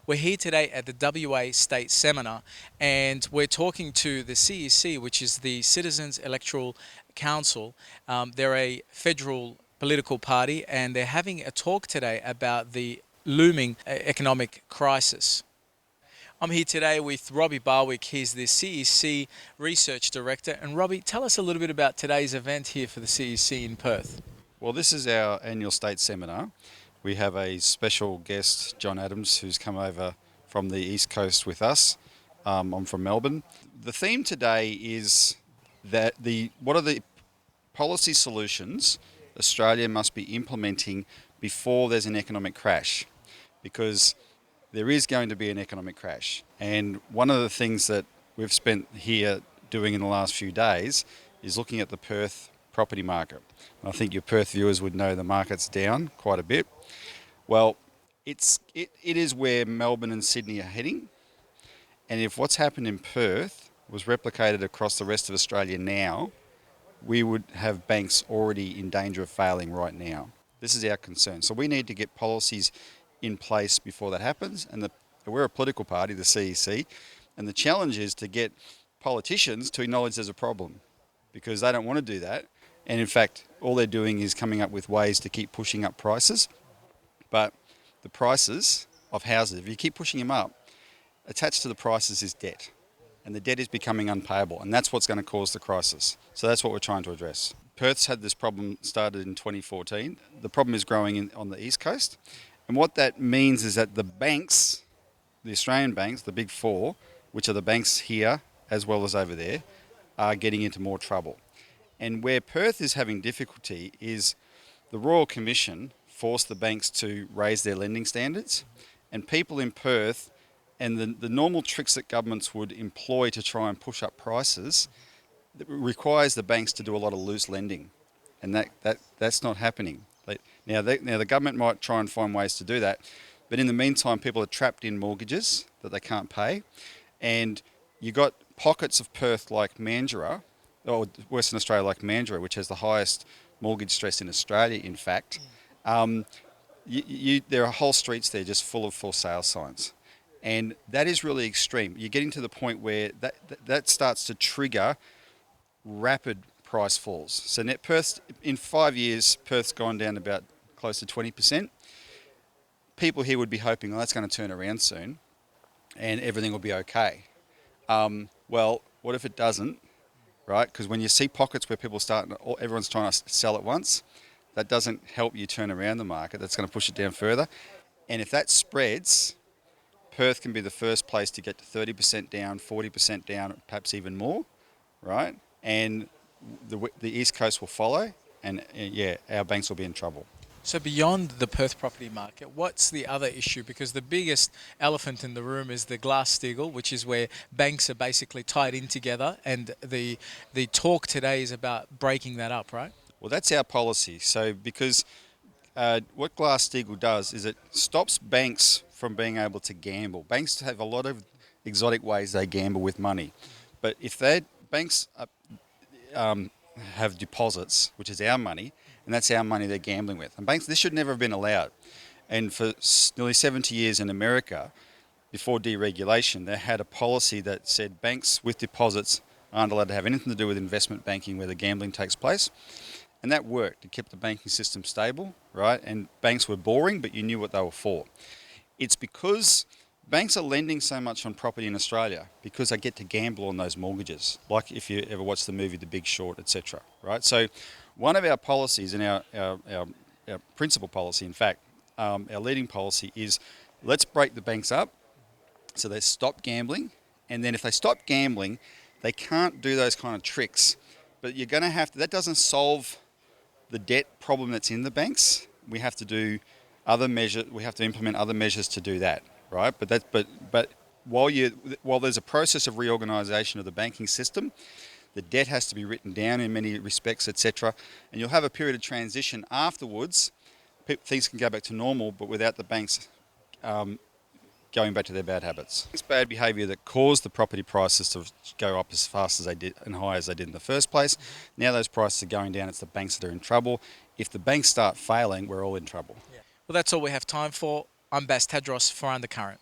We're here today at the WA State Seminar, and we're talking to the CEC, which is the Citizens Electoral Council. They're a federal political party, and they're having a talk today about the looming economic crisis. I'm here today with Robbie Barwick. He's the CEC Research Director. And Robbie, tell us a little bit about today's event here for the CEC in Perth. Well, this is our annual state seminar. We have a special guest, John Adams, who's come over from the East Coast with us. I'm from Melbourne. The theme today is that what are the policy solutions Australia must be implementing before there's an economic crash, because there is going to be an economic crash. And one of the things that we've spent here doing in the last few days is looking at the Perth property market. I think your Perth viewers would know the market's down quite a bit. Well, it is where Melbourne and Sydney are heading. And if what's happened in Perth was replicated across the rest of Australia now, we would have banks already in danger of failing right now. This is our concern. So we need to get policies in place before that happens. And we're a political party, the CEC, and the challenge is to get politicians to acknowledge there's a problem, because they don't want to do that. And in fact, all they're doing is coming up with ways to keep pushing up prices. But the prices of houses, if you keep pushing them up, attached to the prices is debt. And the debt is becoming unpayable. And that's what's going to cause the crisis. So that's what we're trying to address. Perth's had this problem started in 2014. The problem is growing on the East Coast. And what that means is that the banks, the Australian banks, the big four, which are the banks here as well as over there, are getting into more trouble. And where Perth is having difficulty is the Royal Commission forced the banks to raise their lending standards, and people in Perth, and the normal tricks that governments would employ to try and push up prices, that requires the banks to do a lot of loose lending, and that's not happening. Now the government might try and find ways to do that, but in the meantime people are trapped in mortgages that they can't pay, and you got pockets of Perth like Mandurah, or Western Australia like Mandurah, which has the highest mortgage stress in Australia, in fact. There are whole streets there just full of for sale signs. And that is really extreme. You're getting to the point where that starts to trigger rapid price falls. So Perth, in 5 years, Perth's gone down about close to 20%. People here would be hoping, that's going to turn around soon and everything will be okay. Well, what if it doesn't? Right? Because when you see pockets where everyone's trying to sell at once, that doesn't help you turn around the market. That's going to push it down further. And if that spreads, Perth can be the first place to get to 30% down, 40% down, perhaps even more, right? And the East Coast will follow, and our banks will be in trouble. So beyond the Perth property market, what's the other issue? Because the biggest elephant in the room is the Glass-Steagall, which is where banks are basically tied in together, and the talk today is about breaking that up, right? Well, that's our policy. So because what Glass-Steagall does is it stops banks from being able to gamble. Banks have a lot of exotic ways they gamble with money. But if banks have deposits, which is our money, and that's our money they're gambling with. And banks, this should never have been allowed. And for nearly 70 years in America, before deregulation, they had a policy that said banks with deposits aren't allowed to have anything to do with investment banking where the gambling takes place. And that worked. It kept the banking system stable, right? And banks were boring, but you knew what they were for. It's because banks are lending so much on property in Australia because they get to gamble on those mortgages, like if you ever watch the movie The Big Short, etc. Right? So one of our policies, and our principal policy, in fact, our leading policy is let's break the banks up so they stop gambling. And then if they stop gambling, they can't do those kind of tricks. But you're going to have to, that doesn't solve the debt problem that's in the banks. We have to do other measures, we have to implement other measures to do that. Right, but while there's a process of reorganisation of the banking system, the debt has to be written down in many respects, etc. And you'll have a period of transition afterwards. Things can go back to normal, but without the banks going back to their bad habits. It's bad behaviour that caused the property prices to go up as fast as they did and high as they did in the first place. Now those prices are going down. It's the banks that are in trouble. If the banks start failing, we're all in trouble. Well, that's all we have time for. I'm Bas Tadros for Undercurrent.